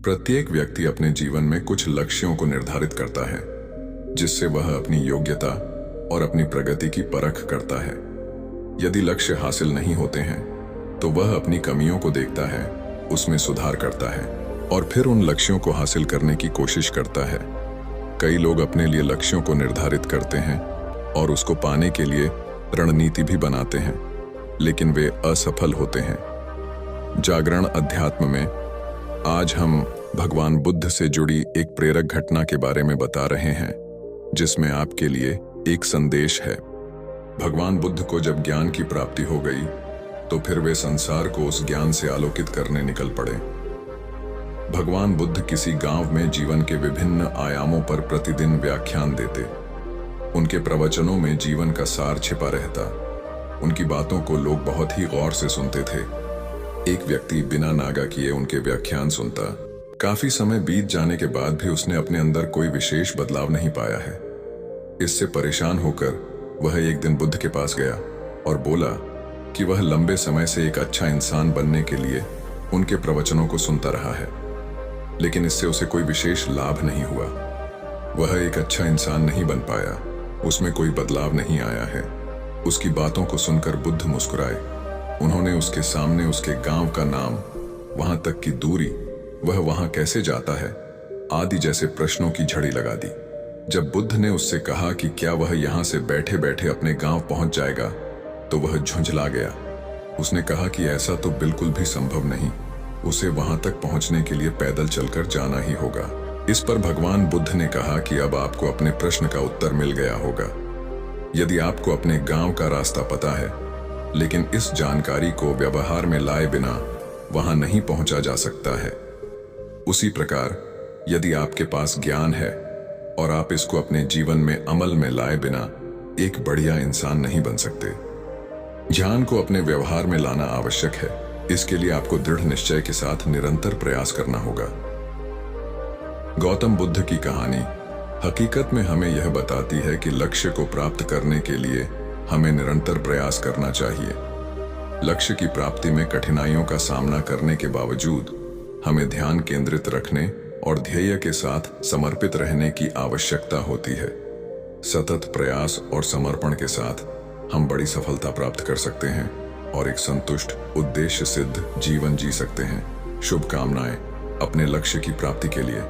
प्रत्येक व्यक्ति अपने जीवन में कुछ लक्ष्यों को निर्धारित करता है, जिससे वह अपनी योग्यता और अपनी प्रगति की परख करता है। यदि लक्ष्य हासिल नहीं होते हैं, तो वह अपनी कमियों को देखता है, उसमें सुधार करता है और फिर उन लक्ष्यों को हासिल करने की कोशिश करता है। कई लोग अपने लिए लक्ष्यों को निर्धारित करते हैं और उसको पाने के लिए रणनीति भी बनाते हैं, लेकिन वे असफल होते हैं। जागरण अध्यात्म में आज हम भगवान बुद्ध से जुड़ी एक प्रेरक घटना के बारे में बता रहे हैं, जिसमें आपके लिए एक संदेश है। भगवान बुद्ध को जब ज्ञान की प्राप्ति हो गई, तो फिर वे संसार को उस ज्ञान से आलोकित करने निकल पड़े। भगवान बुद्ध किसी गांव में जीवन के विभिन्न आयामों पर प्रतिदिन व्याख्यान देते। उनके प्रवचनों में जीवन का सार छिपा रहता। उनकी बातों को लोग बहुत ही गौर से सुनते थे। एक व्यक्ति बिना नागा किए उनके व्याख्यान सुनता। काफी समय बीत जाने के बाद भी उसने अपने अंदर कोई विशेष बदलाव नहीं पाया है। इससे परेशान होकर वह एक दिन बुद्ध के पास गया और बोला कि वह लंबे समय से एक अच्छा इंसान बनने के लिए उनके प्रवचनों को सुनता रहा है, लेकिन इससे उसे कोई विशेष लाभ नहीं हुआ। वह एक अच्छा इंसान नहीं बन पाया, उसमें कोई बदलाव नहीं आया है। उसकी बातों को सुनकर बुद्ध मुस्कुराए। उन्होंने उसके सामने उसके गांव का नाम, वहां तक की दूरी, वह वहां कैसे जाता है आदि जैसे प्रश्नों की झड़ी लगा दी। जब बुद्ध ने उससे कहा कि क्या वह यहां से बैठे बैठे अपने गांव पहुंच जाएगा, तो वह झुंझला गया। उसने कहा कि ऐसा तो बिल्कुल भी संभव नहीं, उसे वहां तक पहुंचने के लिए पैदल चलकर जाना ही होगा। इस पर भगवान बुद्ध ने कहा कि अब आपको अपने प्रश्न का उत्तर मिल गया होगा। यदि आपको अपने गांव का रास्ता पता है, लेकिन इस जानकारी को व्यवहार में लाए बिना वहां नहीं पहुंचा जा सकता है, उसी प्रकार यदि आपके पास ज्ञान है और आप इसको अपने जीवन में अमल में लाए बिना एक बढ़िया इंसान नहीं बन सकते। ज्ञान को अपने व्यवहार में लाना आवश्यक है। इसके लिए आपको दृढ़ निश्चय के साथ निरंतर प्रयास करना होगा। गौतम बुद्ध की कहानी हकीकत में हमें यह बताती है कि लक्ष्य को प्राप्त करने के लिए हमें निरंतर प्रयास करना चाहिए। लक्ष्य की प्राप्ति में कठिनाइयों का सामना करने के बावजूद हमें ध्यान केंद्रित रखने और ध्येय के साथ समर्पित रहने की आवश्यकता होती है। सतत प्रयास और समर्पण के साथ हम बड़ी सफलता प्राप्त कर सकते हैं और एक संतुष्ट, उद्देश्य सिद्ध जीवन जी सकते हैं। शुभकामनाएं अपने लक्ष्य की प्राप्ति के लिए।